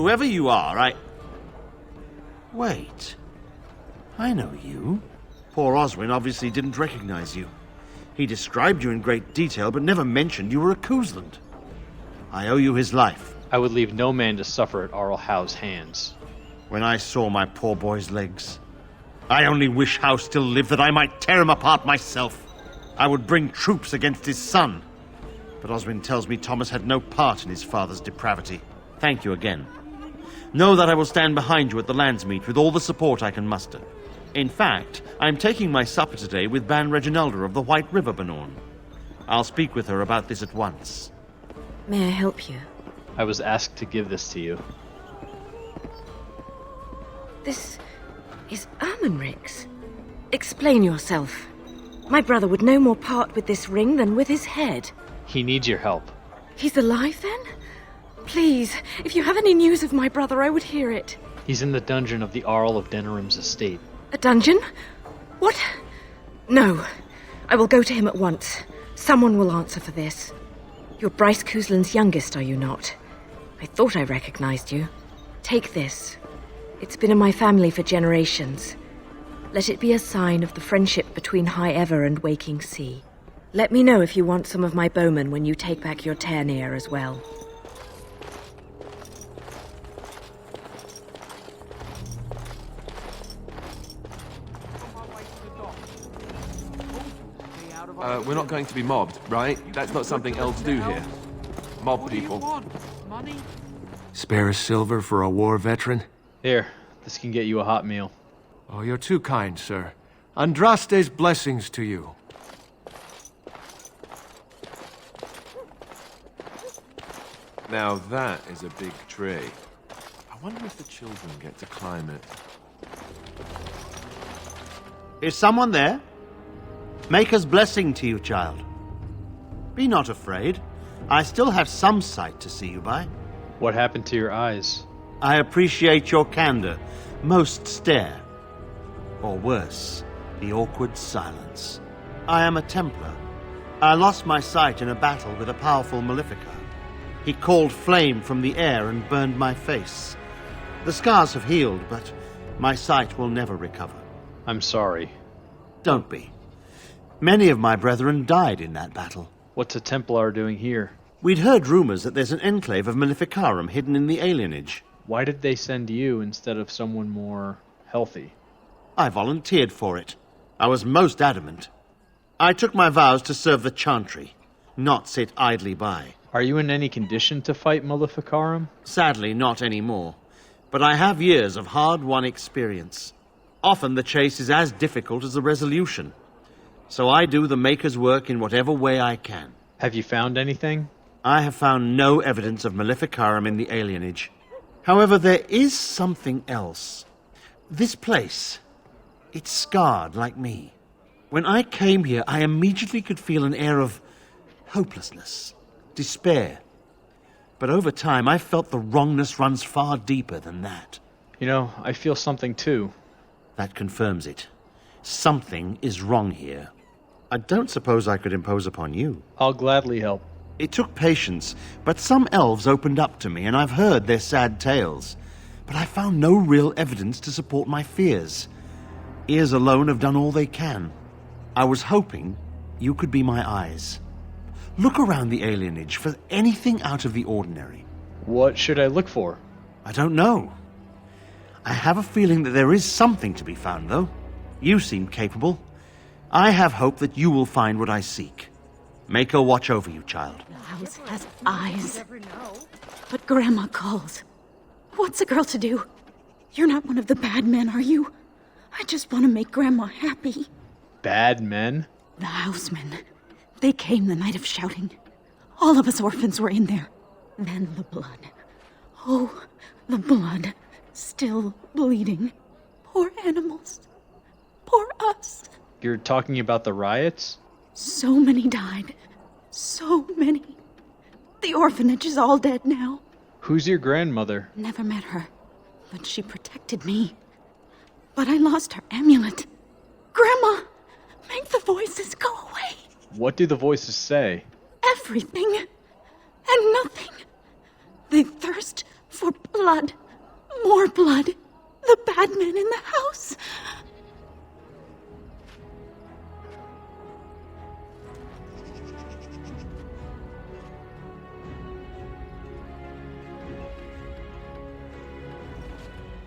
whoever you are, Wait. I know you. Poor Oswin obviously didn't recognize you. He described you in great detail, but never mentioned you were a Koosland. I owe you his life. I would leave no man to suffer at Arl Howe's hands. When I saw my poor boy's legs, I only wish Howe still lived that I might tear him apart myself. I would bring troops against his son. But Oswin tells me Thomas had no part in his father's depravity. Thank you again. Know that I will stand behind you at the Landsmeet with all the support I can muster. In fact, I am taking my supper today with Ban Reginalda of the White River Banorn. I'll speak with her about this at once. May I help you? I was asked to give this to you. This is Ermenric's. Explain yourself. My brother would no more part with this ring than with his head. He needs your help. He's alive, then? Please, if you have any news of my brother, I would hear it. He's in the dungeon of the Arl of Denerim's estate. A dungeon? What? No. I will go to him at once. Someone will answer for this. You're Bryce Koosland's youngest, are you not? I thought I recognized you. Take this. It's been in my family for generations. Let it be a sign of the friendship between High Ever and Waking Sea. Let me know if you want some of my bowmen when you take back your Tairneer as well. We're not going to be mobbed, right? That's not something elves do here. Mob people. Spare a silver for a war veteran? Here, this can get you a hot meal. Oh, you're too kind, sir. Andraste's blessings to you. Now that is a big tree. I wonder if the children get to climb it. Is someone there? Maker's blessing to you, child. Be not afraid. I still have some sight to see you by. What happened to your eyes? I appreciate your candor. Most stare. Or worse, the awkward silence. I am a Templar. I lost my sight in a battle with a powerful Maleficar. He called flame from the air and burned my face. The scars have healed, but my sight will never recover. I'm sorry. Don't be. Many of my brethren died in that battle. What's a Templar doing here? We'd heard rumors that there's an enclave of Maleficarum hidden in the Alienage. Why did they send you instead of someone more healthy? I volunteered for it. I was most adamant. I took my vows to serve the Chantry, not sit idly by. Are you in any condition to fight Maleficarum? Sadly, not anymore. But I have years of hard-won experience. Often the chase is as difficult as the resolution. So I do the Maker's work in whatever way I can. Have you found anything? I have found no evidence of Maleficarum in the Alienage. However, there is something else. This place, it's scarred like me. When I came here, I immediately could feel an air of hopelessness, despair. But over time, I felt the wrongness runs far deeper than that. You know, I feel something too. That confirms it. Something is wrong here. I don't suppose I could impose upon you. I'll gladly help. It took patience, but some elves opened up to me, and I've heard their sad tales. But I found no real evidence to support my fears. Ears alone have done all they can. I was hoping you could be my eyes. Look around the Alienage for anything out of the ordinary. What should I look for? I don't know. I have a feeling that there is something to be found, though. You seem capable. I have hope that you will find what I seek. Maker watch over you, child. The house has eyes. But Grandma calls. What's a girl to do? You're not one of the bad men, are you? I just want to make Grandma happy. Bad men? The housemen. They came the night of shouting. All of us orphans were in there. Then the blood. Oh, the blood. Still bleeding. Poor animals. Poor us. You're talking about the riots? So many died. So many. The orphanage is all dead now. Who's your grandmother? Never met her, but she protected me. But I lost her amulet. Grandma, make the voices go away. What do the voices say? Everything and nothing. They thirst for blood. More blood. The bad men in the house.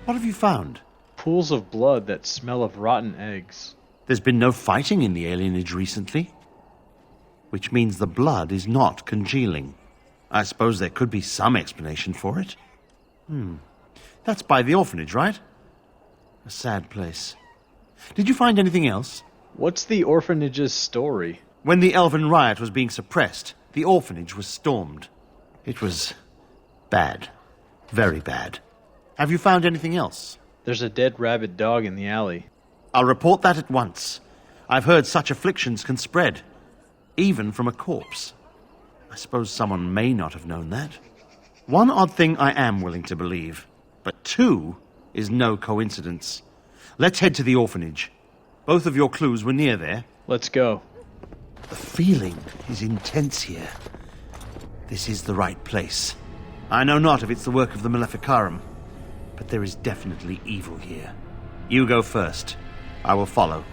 What have you found? Pools of blood that smell of rotten eggs. There's been no fighting in the Alienage recently, which means the blood is not congealing. I suppose there could be some explanation for it. That's by the orphanage, right? A sad place. Did you find anything else? What's the orphanage's story? When the Elven riot was being suppressed, the orphanage was stormed. It was bad. Very bad. Have you found anything else? There's a dead rabid dog in the alley. I'll report that at once. I've heard such afflictions can spread, even from a corpse. I suppose someone may not have known that. One odd thing I am willing to believe, but two is no coincidence. Let's head to the orphanage. Both of your clues were near there. Let's go. The feeling is intense here. This is the right place. I know not if it's the work of the Maleficarum, but there is definitely evil here. You go first. I will follow.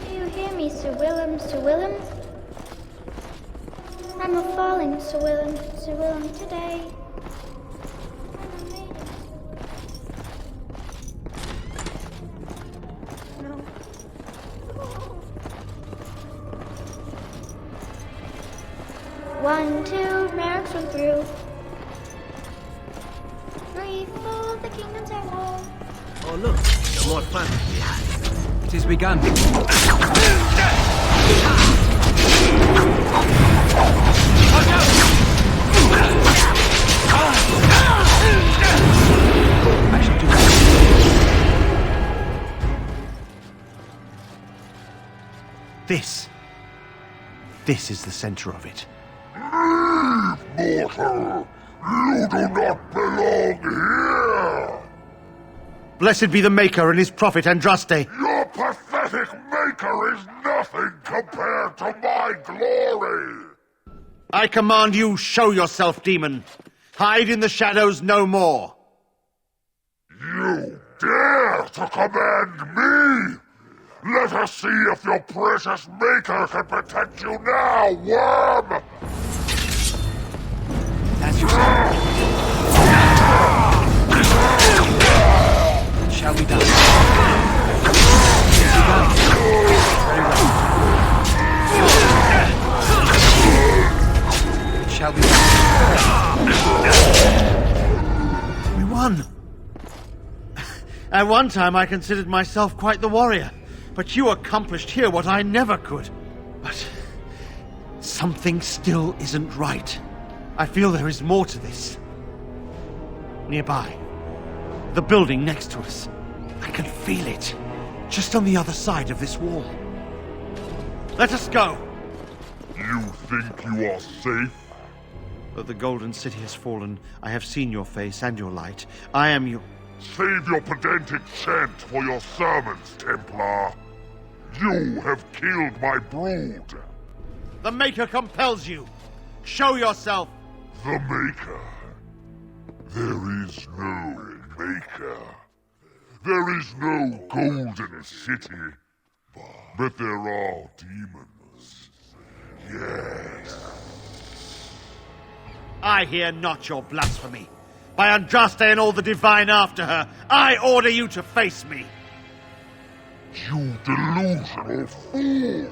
Do you hear me, Sir Willem, Sir Willem? I'm a falling, Sir Willem, today. One, two, barracks were through. 3, 4, the kingdoms are whole. Oh look, more fun. It is begun. I shall do that. This is the center of it. Mortal! You do not belong here! Blessed be the Maker and his prophet Andraste. Your pathetic maker is nothing compared to my glory! I command you, show yourself, demon. Hide in the shadows no more. You dare to command me? Let us see if your precious maker can protect you now, worm! As you say. It shall be done. Begun. Very well. It shall be done. We won. At one time I considered myself quite the warrior, but you accomplished here what I never could. But something still isn't right. I feel there is more to this. Nearby, the building next to us. I can feel it, just on the other side of this wall. Let us go. You think you are safe? Though the Golden City has fallen, I have seen your face and your light. I am your... Save your pedantic chant for your sermons, Templar. You have killed my brood. The Maker compels you. Show yourself. The Maker? There is no Maker. There is no Golden City. But there are demons. Yes. I hear not your blasphemy. By Andraste and all the divine after her, I order you to face me. You delusional fool!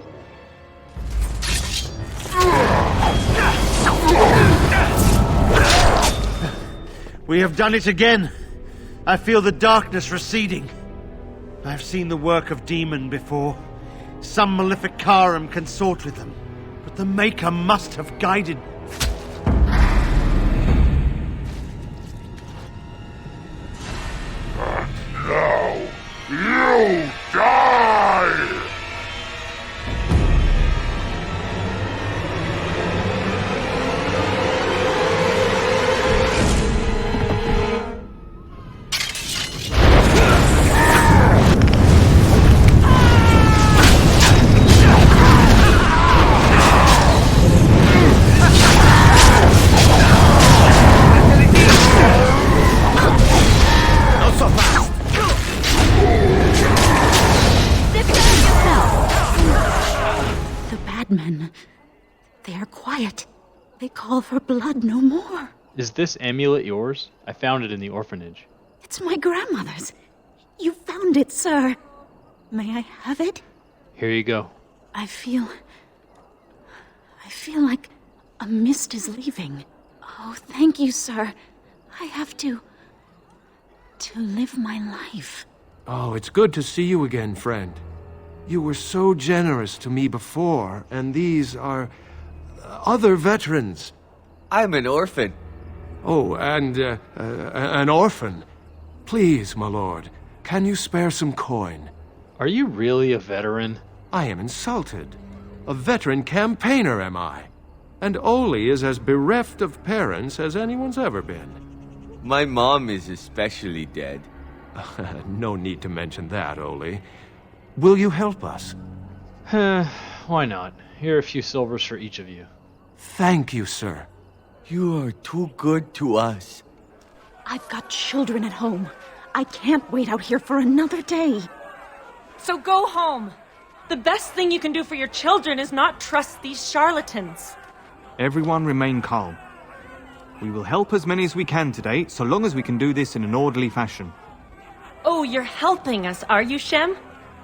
We have done it again. I feel the darkness receding. I've seen the work of demon before. Some Maleficarum consort with them. But the Maker must have guided... Now, you die! They are quiet. They call for blood no more. Is this amulet yours? I found it in the orphanage. It's my grandmother's. You found it, sir. May I have it? Here you go. I feel like a mist is leaving. Oh, thank you, sir. I have to live my life. Oh, it's good to see you again, friend. You were so generous to me before, and these are other veterans. I'm an orphan. Oh, and an orphan. Please, my lord, can you spare some coin? Are you really a veteran? I am insulted. A veteran campaigner, am I? And Oli is as bereft of parents as anyone's ever been. My mom is especially dead. No need to mention that, Oli. Will you help us? Why not? Here are a few silvers for each of you. Thank you, sir. You are too good to us. I've got children at home. I can't wait out here for another day. So go home. The best thing you can do for your children is not trust these charlatans. Everyone remain calm. We will help as many as we can today, so long as we can do this in an orderly fashion. Oh, you're helping us, are you, Shem?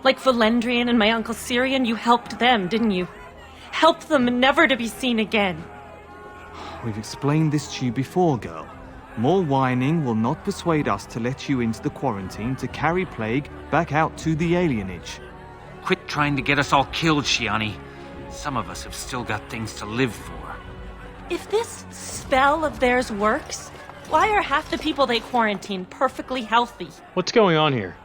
Like Valendrian and my Uncle Syrian, you helped them, didn't you? Helped them never to be seen again. We've explained this to you before, girl. More whining will not persuade us to let you into the quarantine to carry plague back out to the alienage. Quit trying to get us all killed, Shiani. Some of us have still got things to live for. If this spell of theirs works, why are half the people they quarantine perfectly healthy? What's going on here?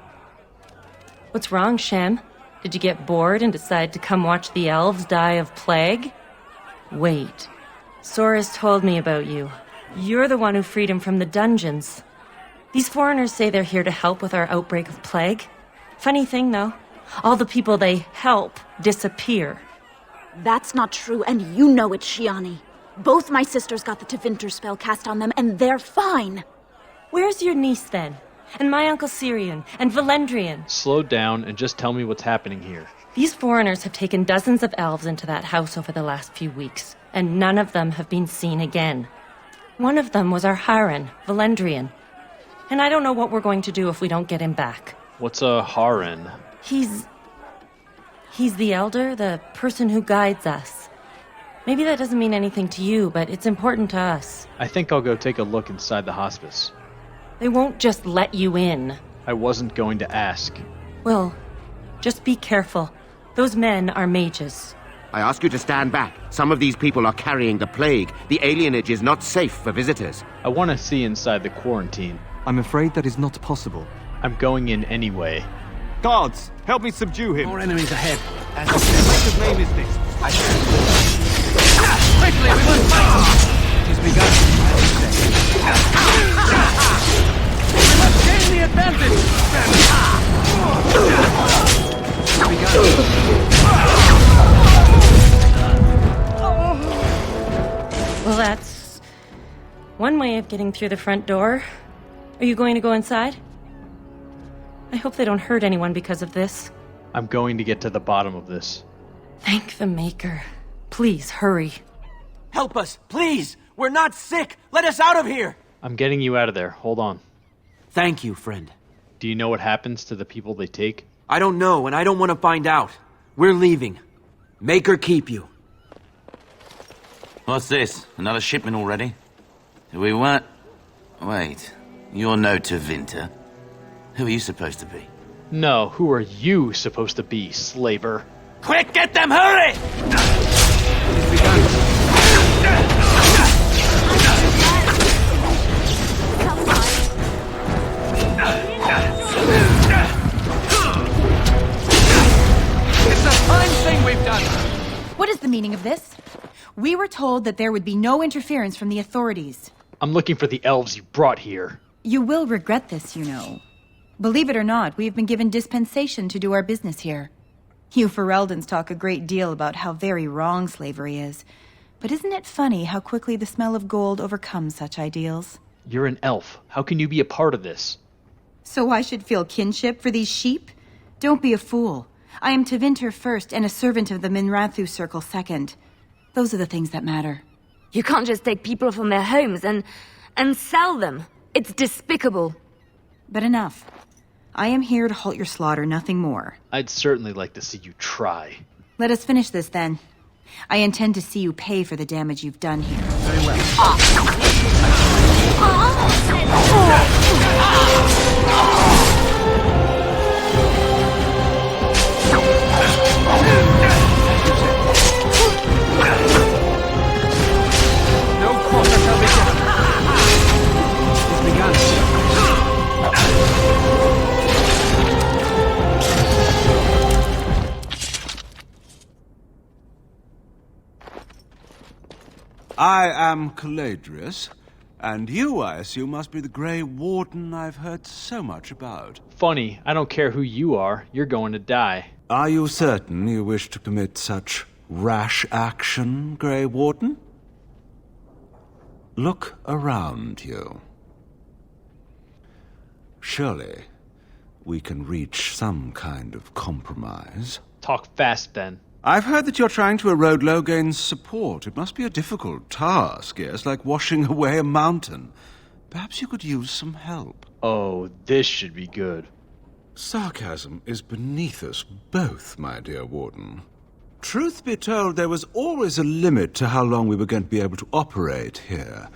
What's wrong, Shem? Did you get bored and decide to come watch the elves die of plague? Wait. Sora's told me about you. You're the one who freed him from the dungeons. These foreigners say they're here to help with our outbreak of plague. Funny thing, though, all the people they help disappear. That's not true, and you know it, Shiani. Both my sisters got the Tevinter spell cast on them, and they're fine. Where's your niece, then? And my Uncle Syrian, and Valendrian? Slow down and just tell me what's happening here. These foreigners have taken dozens of elves into that house over the last few weeks, and none of them have been seen again. One of them was our Haran, Valendrian. And I don't know what we're going to do if we don't get him back. What's a Haran? He's the elder, the person who guides us. Maybe that doesn't mean anything to you, but it's important to us. I think I'll go take a look inside the hospice. They won't just let you in. I wasn't going to ask. Well, just be careful. Those men are mages. I ask you to stand back. Some of these people are carrying the plague. The alienage is not safe for visitors. I want to see inside the quarantine. I'm afraid that is not possible. I'm going in anyway. Guards, help me subdue him. More enemies ahead. What name is this? Quickly, we must fight! It has begun. We must gain the advantage! Well, that's one way of getting through the front door. Are you going to go inside? I hope they don't hurt anyone because of this. I'm going to get to the bottom of this. Thank the Maker. Please, hurry. Help us, please! We're not sick! Let us out of here! I'm getting you out of there. Hold on. Thank you, friend. Do you know what happens to the people they take? I don't know, and I don't want to find out. We're leaving. Maker keep you. What's this? Another shipment already? We weren't... Wait. You're no Tevinter. Who are you supposed to be? No, who are you supposed to be, slaver? Quick, get them, hurry! It's a fine thing we've done. What is the meaning of this? We were told that there would be no interference from the authorities. I'm looking for the elves you brought here. You will regret this, you know. Believe it or not, we have been given dispensation to do our business here. You Fereldans talk a great deal about how very wrong slavery is. But isn't it funny how quickly the smell of gold overcomes such ideals? You're an elf. How can you be a part of this? So I should feel kinship for these sheep? Don't be a fool. I am Tevinter first and a servant of the Minrathu Circle second. Those are the things that matter. You can't just take people from their homes and sell them. It's despicable. But enough. I am here to halt your slaughter, nothing more. I'd certainly like to see you try. Let us finish this then. I intend to see you pay for the damage you've done here. Very well. No quarter shall be given. It's begun. I am Caladrius, and you, I assume, must be the Grey Warden I've heard so much about. Funny, I don't care who you are. You're going to die. Are you certain you wish to commit such rash action, Grey Warden? Look around you. Surely we can reach some kind of compromise. Talk fast, then. I've heard that you're trying to erode Logain's support. It must be a difficult task, yes, like washing away a mountain. Perhaps you could use some help. Oh, this should be good. Sarcasm is beneath us both, my dear Warden. Truth be told, there was always a limit to how long we were going to be able to operate here.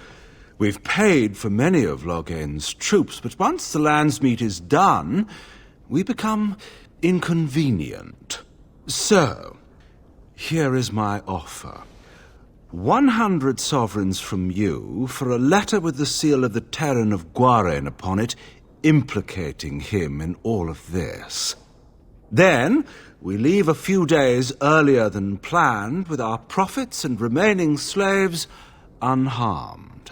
We've paid for many of Logain's troops, but once the Landsmeet is done, we become inconvenient. So, here is my offer. 100 sovereigns from you for a letter with the seal of the Terran of Guaren upon it, implicating him in all of this. Then, we leave a few days earlier than planned with our profits and remaining slaves unharmed.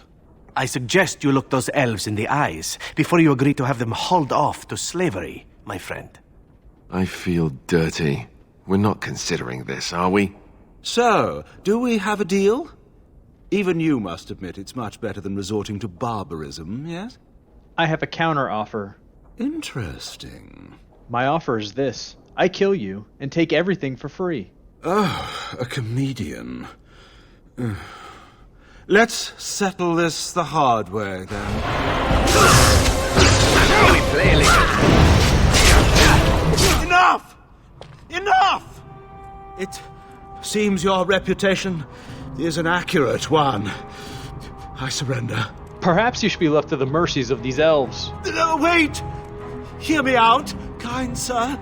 I suggest you look those elves in the eyes before you agree to have them hauled off to slavery, my friend. I feel dirty. We're not considering this, are we? So, do we have a deal? Even you must admit it's much better than resorting to barbarism, yes? I have a counter offer. Interesting. My offer is this. I kill you and take everything for free. Oh, a comedian. Let's settle this the hard way, then. Enough! Enough! It seems your reputation is an accurate one. I surrender. Perhaps you should be left to the mercies of these elves. No, wait! Hear me out, kind sir.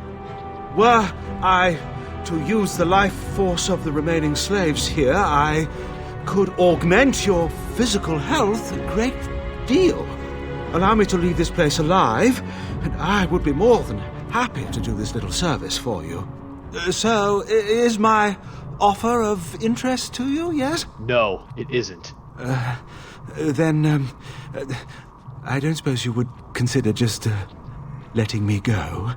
Were I to use the life force of the remaining slaves here, I could augment your physical health a great deal. Allow me to leave this place alive, and I would be more than happy to do this little service for you. So, is my offer of interest to you, yes? No, it isn't. Then, I don't suppose you would consider just letting me go?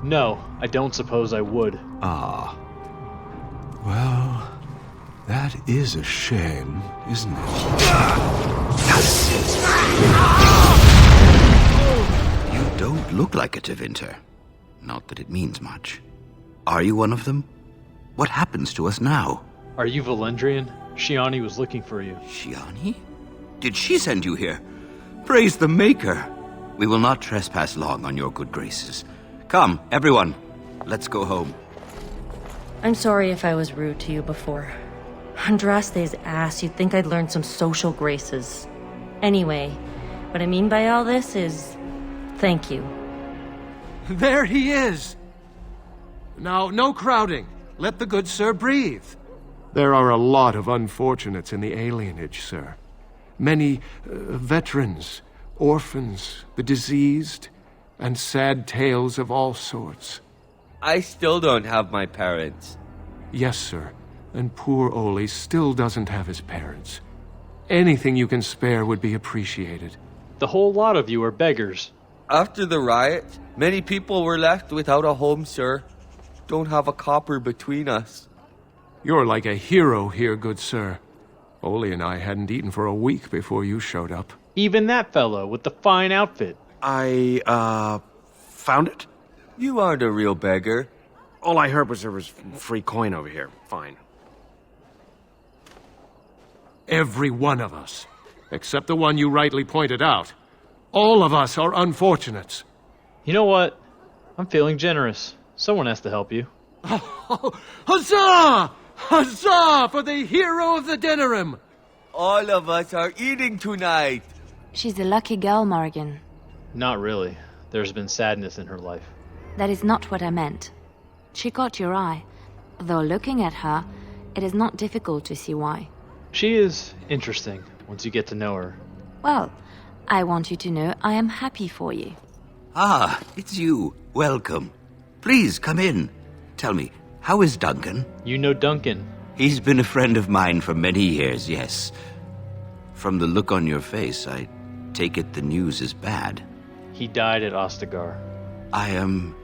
No, I don't suppose I would. Ah. Well, that is a shame, isn't it? You don't look like a Tevinter. Not that it means much. Are you one of them? What happens to us now? Are you Valendrian? Shiani was looking for you. Shiani? Did she send you here? Praise the Maker. We will not trespass long on your good graces. Come, everyone. Let's go home. I'm sorry if I was rude to you before. Andraste's ass, you'd think I'd learned some social graces. Anyway, what I mean by all this is... thank you. There he is! Now, no crowding. Let the good sir breathe. There are a lot of unfortunates in the alienage, sir. Many veterans, orphans, the diseased, and sad tales of all sorts. I still don't have my parents. Yes, sir. And poor Oli still doesn't have his parents. Anything you can spare would be appreciated. The whole lot of you are beggars. After the riot, many people were left without a home, sir. Don't have a copper between us. You're like a hero here, good sir. Oli and I hadn't eaten for a week before you showed up. Even that fellow with the fine outfit. I, found it? You aren't a real beggar. All I heard was there was free coin over here. Fine. Every one of us. Except the one you rightly pointed out. All of us are unfortunates. You know what? I'm feeling generous. Someone has to help you. Oh, huzzah! Huzzah for the hero of the dinner room! All of us are eating tonight. She's a lucky girl, Morrigan. Not really. There's been sadness in her life. That is not what I meant. She caught your eye. Though looking at her, it is not difficult to see why. She is interesting once you get to know her. Well, I want you to know I am happy for you. Ah, it's you. Welcome. Please, come in. Tell me, how is Duncan? You know Duncan. He's been a friend of mine for many years, yes. From the look on your face, I take it the news is bad. He died at Ostagar. I am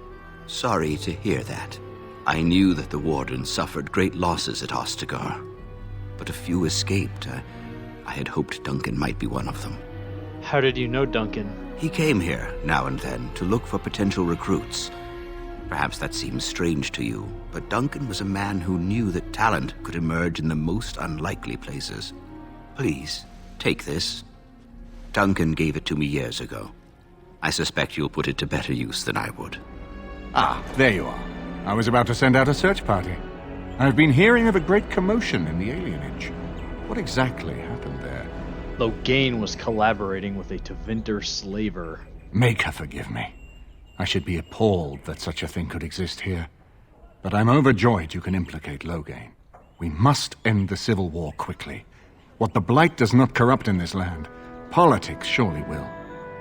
sorry to hear that. I knew that the Warden suffered great losses at Ostagar, but a few escaped. I had hoped Duncan might be one of them. How did you know Duncan? He came here, now and then, to look for potential recruits. Perhaps that seems strange to you, but Duncan was a man who knew that talent could emerge in the most unlikely places. Please, take this. Duncan gave it to me years ago. I suspect you'll put it to better use than I would. Ah, there you are. I was about to send out a search party. I've been hearing of a great commotion in the Alienage. What exactly happened there? Loghain was collaborating with a Tevinter slaver. Make her forgive me. I should be appalled that such a thing could exist here. But I'm overjoyed you can implicate Loghain. We must end the civil war quickly. What the Blight does not corrupt in this land, politics surely will.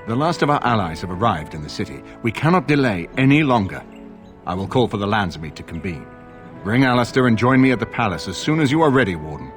The last of our allies have arrived in the city. We cannot delay any longer. I will call for the Landsmeet to convene. Bring Alistair and join me at the palace as soon as you are ready, Warden.